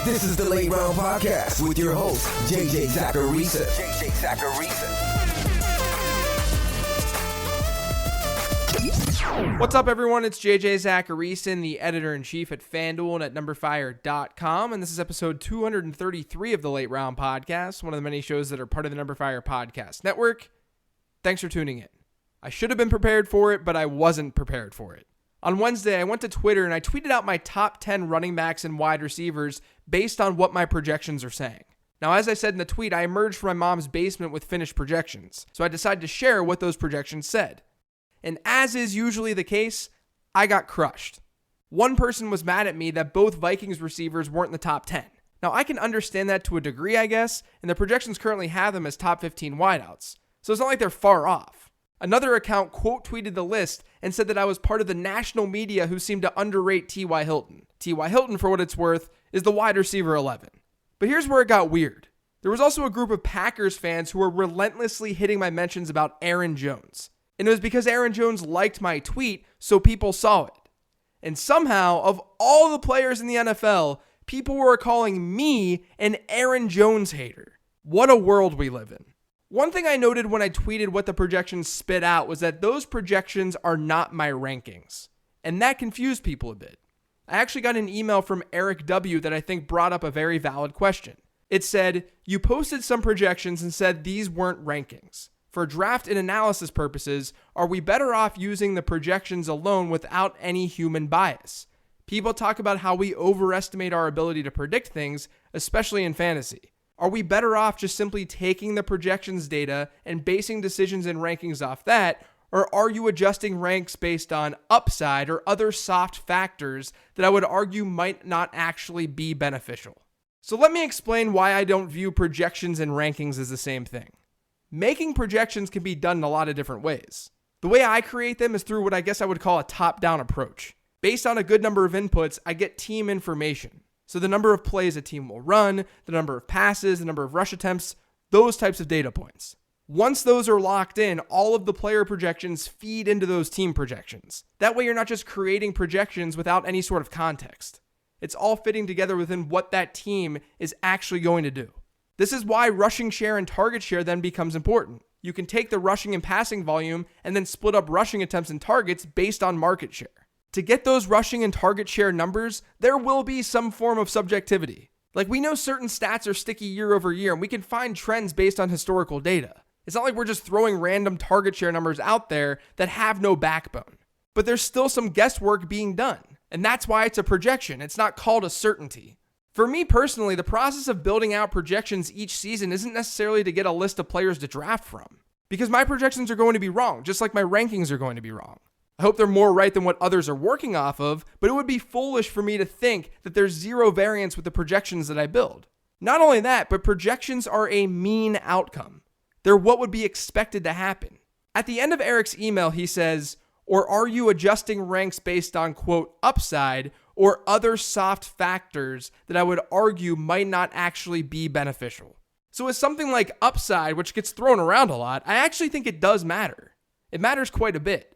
This is the Late Round Podcast with your host, JJ Zacharisa. What's up, everyone? It's JJ Zacharisa, the editor-in-chief at FanDuel and at NumberFire.com, and this is episode 233 of the Late Round Podcast, one of the many shows that are part of the NumberFire Podcast Network. Thanks for tuning in. I should have been prepared for it, but I wasn't prepared for it. On Wednesday, I went to Twitter and I tweeted out my top 10 running backs and wide receivers based on what my projections are saying. Now, as I said in the tweet, I emerged from my mom's basement with finished projections, so I decided to share what those projections said. And as is usually the case, I got crushed. One person was mad at me that both Vikings receivers weren't in the top 10. Now, I can understand that to a degree, I guess, and the projections currently have them as top 15 wideouts, so it's not like they're far off. Another account quote tweeted the list and said that I was part of the national media who seemed to underrate T.Y. Hilton. T.Y. Hilton, for what it's worth, is the wide receiver 11. But here's where it got weird. There was also a group of Packers fans who were relentlessly hitting my mentions about Aaron Jones. And it was because Aaron Jones liked my tweet, so people saw it. And somehow, of all the players in the NFL, people were calling me an Aaron Jones hater. What a world we live in. One thing I noted when I tweeted what the projections spit out was that those projections are not my rankings. And that confused people a bit. I actually got an email from Eric W. that I think brought up a very valid question. It said, "You posted some projections and said these weren't rankings. For draft and analysis purposes, are we better off using the projections alone without any human bias? People talk about how we overestimate our ability to predict things, especially in fantasy. Are we better off just simply taking the projections data and basing decisions and rankings off that, or are you adjusting ranks based on upside or other soft factors that I would argue might not actually be beneficial?" So let me explain why I don't view projections and rankings as the same thing. Making projections can be done in a lot of different ways. The way I create them is through what I guess I would call a top-down approach. Based on a good number of inputs, I get team information. So the number of plays a team will run, the number of passes, the number of rush attempts, those types of data points. Once those are locked in, all of the player projections feed into those team projections. That way you're not just creating projections without any sort of context. It's all fitting together within what that team is actually going to do. This is why rushing share and target share then becomes important. You can take the rushing and passing volume and then split up rushing attempts and targets based on market share. To get those rushing and target share numbers, there will be some form of subjectivity. Like, we know certain stats are sticky year over year, and we can find trends based on historical data. It's not like we're just throwing random target share numbers out there that have no backbone. But there's still some guesswork being done, and that's why it's a projection. It's not called a certainty. For me personally, the process of building out projections each season isn't necessarily to get a list of players to draft from, because my projections are going to be wrong, just like my rankings are going to be wrong. I hope they're more right than what others are working off of, but it would be foolish for me to think that there's zero variance with the projections that I build. Not only that, but projections are a mean outcome. They're what would be expected to happen. At the end of Eric's email, he says, "Or are you adjusting ranks based on, quote, upside or other soft factors that I would argue might not actually be beneficial?" So with something like upside, which gets thrown around a lot, I actually think it does matter. It matters quite a bit.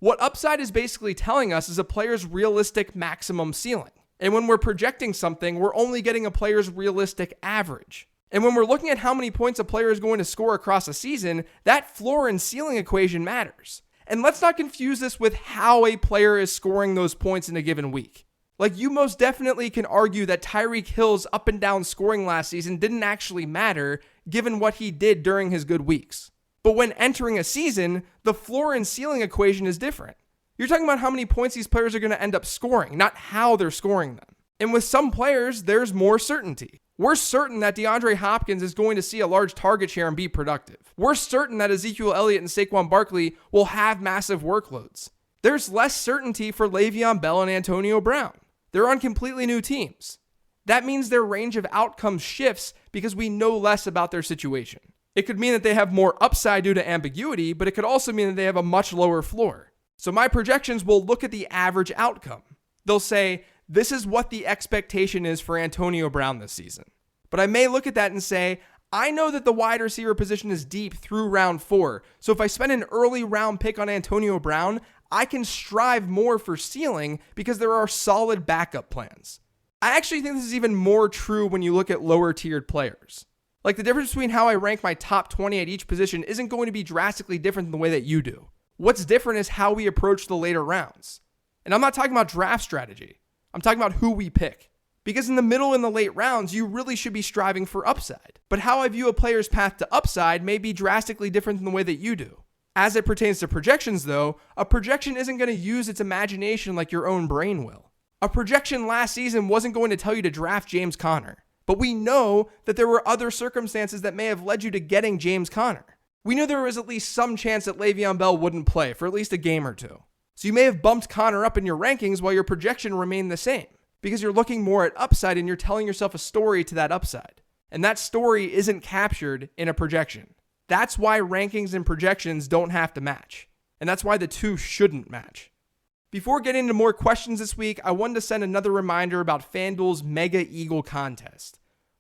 What upside is basically telling us is a player's realistic maximum ceiling. And when we're projecting something, we're only getting a player's realistic average. And when we're looking at how many points a player is going to score across a season, that floor and ceiling equation matters. And let's not confuse this with how a player is scoring those points in a given week. Like, you most definitely can argue that Tyreek Hill's up and down scoring last season didn't actually matter given what he did during his good weeks. But when entering a season, the floor and ceiling equation is different. You're talking about how many points these players are going to end up scoring, not how they're scoring them. And with some players, there's more certainty. We're certain that DeAndre Hopkins is going to see a large target share and be productive. We're certain that Ezekiel Elliott and Saquon Barkley will have massive workloads. There's less certainty for Le'Veon Bell and Antonio Brown. They're on completely new teams. That means their range of outcomes shifts because we know less about their situation. It could mean that they have more upside due to ambiguity, but it could also mean that they have a much lower floor. So my projections will look at the average outcome. They'll say, this is what the expectation is for Antonio Brown this season. But I may look at that and say, I know that the wide receiver position is deep through round 4. So if I spend an early round pick on Antonio Brown, I can strive more for ceiling because there are solid backup plans. I actually think this is even more true when you look at lower tiered players. Like, the difference between how I rank my top 20 at each position isn't going to be drastically different than the way that you do. What's different is how we approach the later rounds. And I'm not talking about draft strategy. I'm talking about who we pick. Because in the middle and the late rounds, you really should be striving for upside. But how I view a player's path to upside may be drastically different than the way that you do. As it pertains to projections, though, a projection isn't going to use its imagination like your own brain will. A projection last season wasn't going to tell you to draft James Conner. But we know that there were other circumstances that may have led you to getting James Conner. We knew there was at least some chance that Le'Veon Bell wouldn't play for at least a game or two. So you may have bumped Conner up in your rankings while your projection remained the same, because you're looking more at upside and you're telling yourself a story to that upside. And that story isn't captured in a projection. That's why rankings and projections don't have to match. And that's why the two shouldn't match. Before getting into more questions this week, I wanted to send another reminder about FanDuel's Mega Eagle contest.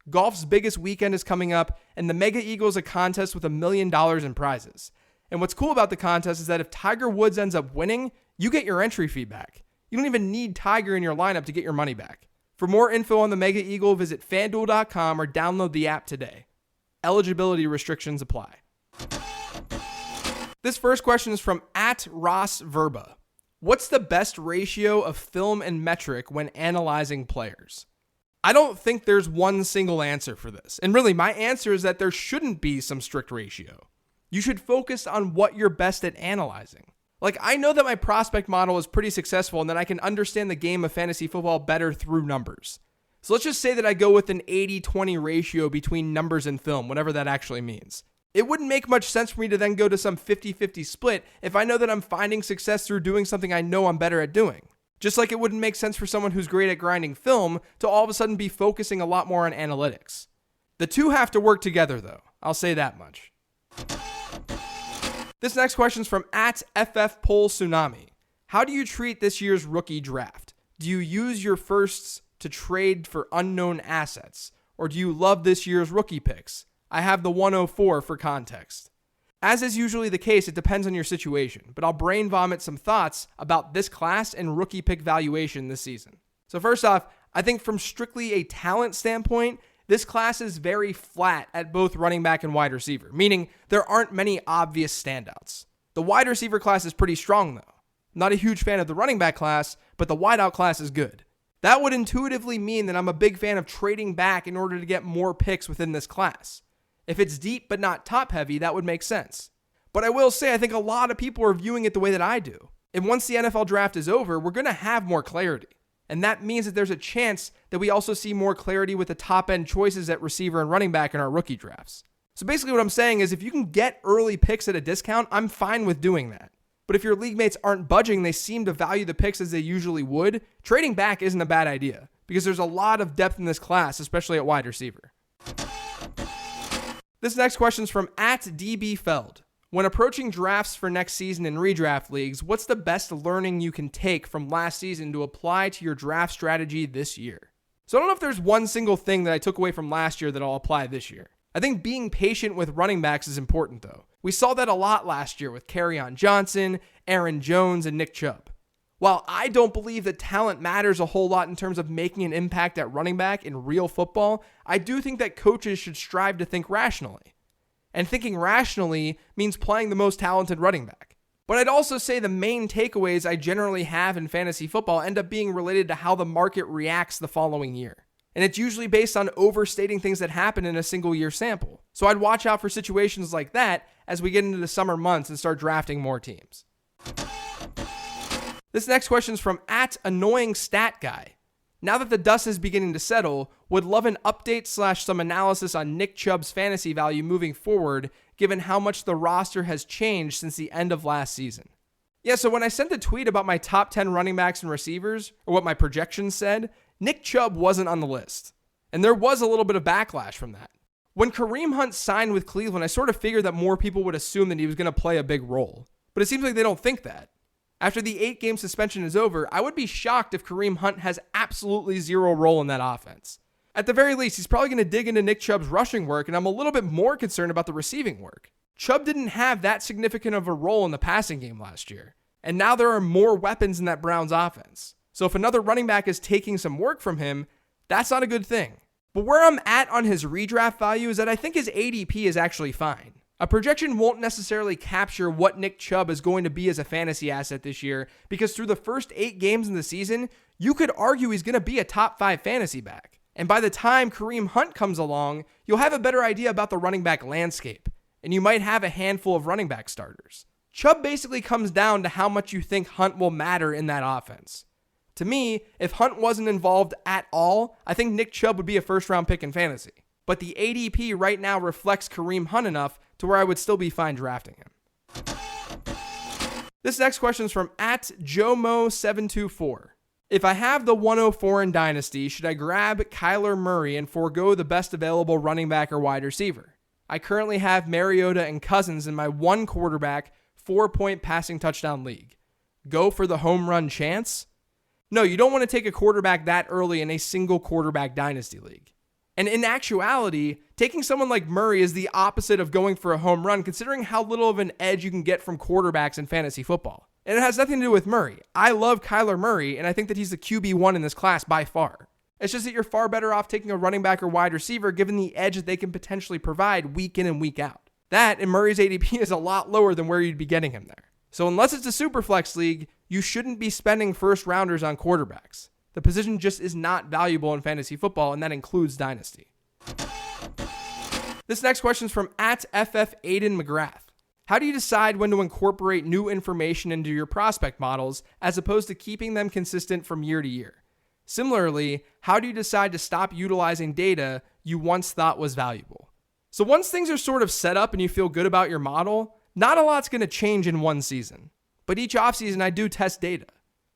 Golf's biggest weekend is coming up, and the Mega Eagle is a contest with $1 million in prizes. And what's cool about the contest is that if Tiger Woods ends up winning, you get your entry fee back. You don't even need Tiger in your lineup to get your money back. For more info on the Mega Eagle, visit FanDuel.com or download the app today. Eligibility restrictions apply. This first question is from @RossVerba. What's the best ratio of film and metric when analyzing players? I don't think there's one single answer for this. And really, my answer is that there shouldn't be some strict ratio. You should focus on what you're best at analyzing. Like, I know that my prospect model is pretty successful and that I can understand the game of fantasy football better through numbers. So let's just say that I go with an 80-20 ratio between numbers and film, whatever that actually means. It wouldn't make much sense for me to then go to some 50-50 split if I know that I'm finding success through doing something I know I'm better at doing. Just like it wouldn't make sense for someone who's great at grinding film to all of a sudden be focusing a lot more on analytics. The two have to work together, though. I'll say that much. This next question is from @FFPolTsunami. How do you treat this year's rookie draft? Do you use your firsts to trade for unknown assets? Or do you love this year's rookie picks? I have the 104 for context. As is usually the case, it depends on your situation, but I'll brain vomit some thoughts about this class and rookie pick valuation this season. So first off, I think from strictly a talent standpoint, this class is very flat at both running back and wide receiver, meaning there aren't many obvious standouts. The wide receiver class is pretty strong though. Not a huge fan of the running back class, but the wideout class is good. That would intuitively mean that I'm a big fan of trading back in order to get more picks within this class. If it's deep but not top heavy, that would make sense. But I will say I think a lot of people are viewing it the way that I do. And once the NFL draft is over, we're going to have more clarity. And that means that there's a chance that we also see more clarity with the top end choices at receiver and running back in our rookie drafts. So basically what I'm saying is if you can get early picks at a discount, I'm fine with doing that. But if your league mates aren't budging, they seem to value the picks as they usually would, trading back isn't a bad idea because there's a lot of depth in this class, especially at wide receiver. This next question is from @DBFeld. When approaching drafts for next season in redraft leagues, what's the best learning you can take from last season to apply to your draft strategy this year? So I don't know if there's one single thing that I took away from last year that I'll apply this year. I think being patient with running backs is important though. We saw that a lot last year with Kerryon Johnson, Aaron Jones, and Nick Chubb. While I don't believe that talent matters a whole lot in terms of making an impact at running back in real football, I do think that coaches should strive to think rationally. And thinking rationally means playing the most talented running back. But I'd also say the main takeaways I generally have in fantasy football end up being related to how the market reacts the following year. And it's usually based on overstating things that happen in a single year sample. So I'd watch out for situations like that as we get into the summer months and start drafting more teams. This next question is from @AnnoyingStatGuy. Now that the dust is beginning to settle, would love an update / some analysis on Nick Chubb's fantasy value moving forward, given how much the roster has changed since the end of last season. Yeah, so when I sent the tweet about my top 10 running backs and receivers, or what my projections said, Nick Chubb wasn't on the list. And there was a little bit of backlash from that. When Kareem Hunt signed with Cleveland, I sort of figured that more people would assume that he was going to play a big role. But it seems like they don't think that. After the 8-game suspension is over, I would be shocked if Kareem Hunt has absolutely zero role in that offense. At the very least, he's probably going to dig into Nick Chubb's rushing work, and I'm a little bit more concerned about the receiving work. Chubb didn't have that significant of a role in the passing game last year, and now there are more weapons in that Browns offense. So if another running back is taking some work from him, That's not a good thing. But where I'm at on his redraft value is that I think his ADP is actually fine. A projection won't necessarily capture what Nick Chubb is going to be as a fantasy asset this year, because through the first 8 games in the season, you could argue he's going to be a top 5 fantasy back. And by the time Kareem Hunt comes along, you'll have a better idea about the running back landscape, and you might have a handful of running back starters. Chubb basically comes down to how much you think Hunt will matter in that offense. To me, if Hunt wasn't involved at all, I think Nick Chubb would be a first-round pick in fantasy. But the ADP right now reflects Kareem Hunt enough to where I would still be fine drafting him. This next question is from @Jomo724. If I have the 104 in Dynasty, should I grab Kyler Murray and forego the best available running back or wide receiver? I currently have Mariota and Cousins in my 1 quarterback, 4-point passing touchdown league. Go for the home run chance? No, you don't want to take a quarterback that early in a single quarterback Dynasty league. And in actuality, taking someone like Murray is the opposite of going for a home run, considering how little of an edge you can get from quarterbacks in fantasy football. And it has nothing to do with Murray. I love Kyler Murray, and I think that he's the QB1 in this class by far. It's just that you're far better off taking a running back or wide receiver given the edge that they can potentially provide week in and week out. That, in Murray's ADP, is a lot lower than where you'd be getting him there. So unless it's a super flex league, you shouldn't be spending first rounders on quarterbacks. The position just is not valuable in fantasy football, and that includes Dynasty. This next question is from @FF Aiden McGrath. How do you decide when to incorporate new information into your prospect models as opposed to keeping them consistent from year to year? Similarly, how do you decide to stop utilizing data you once thought was valuable? So once things are sort of set up and you feel good about your model, not a lot's going to change in one season. But each offseason, I do test data.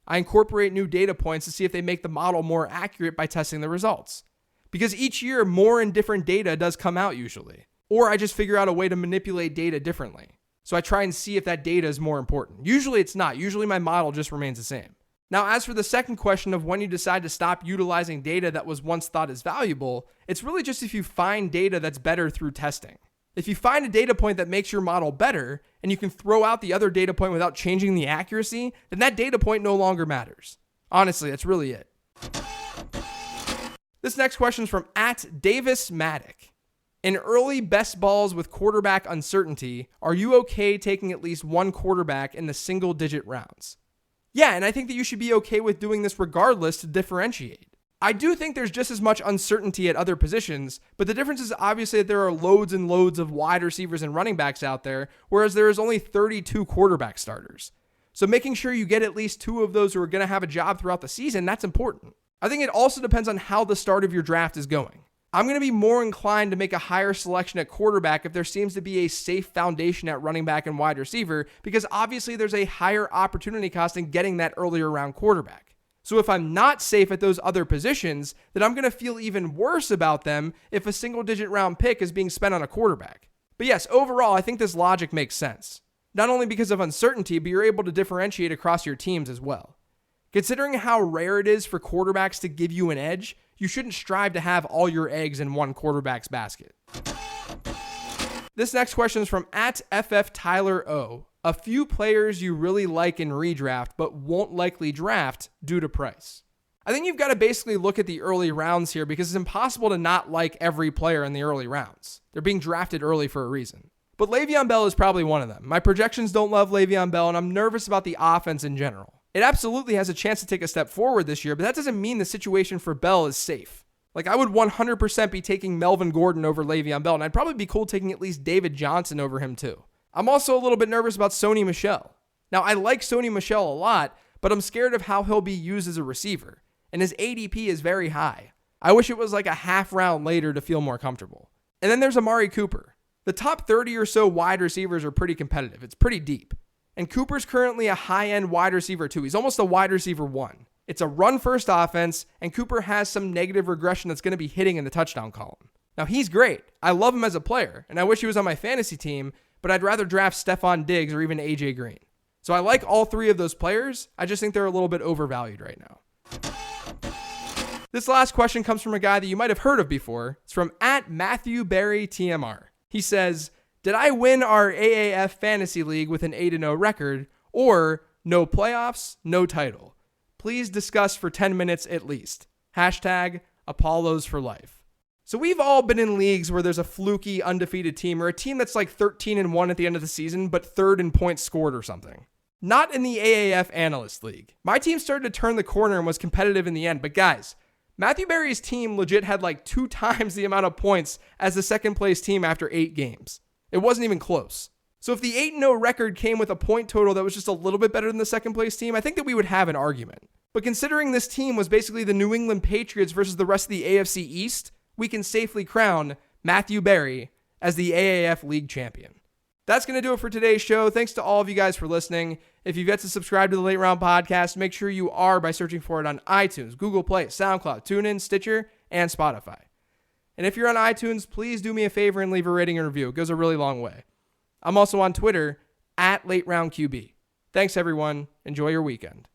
I incorporate new data points to see if they make the model more accurate by testing the results. Because each year, more and different data does come out usually. Or I just figure out a way to manipulate data differently. So I try and see if that data is more important. Usually it's not. Usually my model just remains the same. Now, as for the second question of when you decide to stop utilizing data that was once thought as valuable, it's really just if you find data that's better through testing. If you find a data point that makes your model better, and you can throw out the other data point without changing the accuracy, then that data point no longer matters. Honestly, that's really it. This next question is from @DavisMatic. In early best balls with quarterback uncertainty, are you okay taking at least one quarterback in the single-digit rounds? Yeah, and I think that you should be okay with doing this regardless to differentiate. I do think there's just as much uncertainty at other positions, but the difference is obviously that there are loads and loads of wide receivers and running backs out there, whereas there is only 32 quarterback starters. So making sure you get at least 2 of those who are going to have a job throughout the season, that's important. I think it also depends on how the start of your draft is going. I'm going to be more inclined to make a higher selection at quarterback if there seems to be a safe foundation at running back and wide receiver, because obviously there's a higher opportunity cost in getting that earlier round quarterback. So if I'm not safe at those other positions, then I'm going to feel even worse about them if a single-digit round pick is being spent on a quarterback. But yes, overall, I think this logic makes sense. Not only because of uncertainty, but you're able to differentiate across your teams as well. Considering how rare it is for quarterbacks to give you an edge, you shouldn't strive to have all your eggs in one quarterback's basket. This next question is from @FFTylerO. A few players you really like in redraft but won't likely draft due to price. I think you've got to basically look at the early rounds here because it's impossible to not like every player in the early rounds. They're being drafted early for a reason. But Le'Veon Bell is probably one of them. My projections don't love Le'Veon Bell, and I'm nervous about the offense in general. It absolutely has a chance to take a step forward this year, but that doesn't mean the situation for Bell is safe. Like, I would 100% be taking Melvin Gordon over Le'Veon Bell, and I'd probably be cool taking at least David Johnson over him too. I'm also a little bit nervous about Sony Michel. Now, I like Sony Michel a lot, but I'm scared of how he'll be used as a receiver, and his ADP is very high. I wish it was like a half round later to feel more comfortable. And then there's Amari Cooper. The top 30 or so wide receivers are pretty competitive. It's pretty deep. And Cooper's currently a high-end wide receiver too. He's almost a wide receiver 1. It's a run-first offense, and Cooper has some negative regression that's going to be hitting in the touchdown column. Now, he's great. I love him as a player, and I wish he was on my fantasy team, but I'd rather draft Stephon Diggs or even AJ Green. So I like all 3 of those players. I just think they're a little bit overvalued right now. This last question comes from a guy that you might have heard of before. It's from @MatthewBerryTMR. He says, did I win our AAF Fantasy League with an 8-0 record, or no playoffs, no title? Please discuss for 10 minutes at least. Apollos for life. So we've all been in leagues where there's a fluky undefeated team or a team that's like 13-1 at the end of the season, but third in points scored or something. Not in the AAF Analyst League. My team started to turn the corner and was competitive in the end, but guys, Matthew Berry's team legit had like 2 times the amount of points as the second place team after 8 games. It wasn't even close. So if the 8-0 record came with a point total that was just a little bit better than the second place team, I think that we would have an argument. But considering this team was basically the New England Patriots versus the rest of the AFC East, we can safely crown Matthew Berry as the AAF League champion. That's going to do it for today's show. Thanks to all of you guys for listening. If you've yet to subscribe to the Late Round Podcast, make sure you are by searching for it on iTunes, Google Play, SoundCloud, TuneIn, Stitcher, and Spotify. And if you're on iTunes, please do me a favor and leave a rating and review. It goes a really long way. I'm also on Twitter @LateRoundQB. Thanks, everyone. Enjoy your weekend.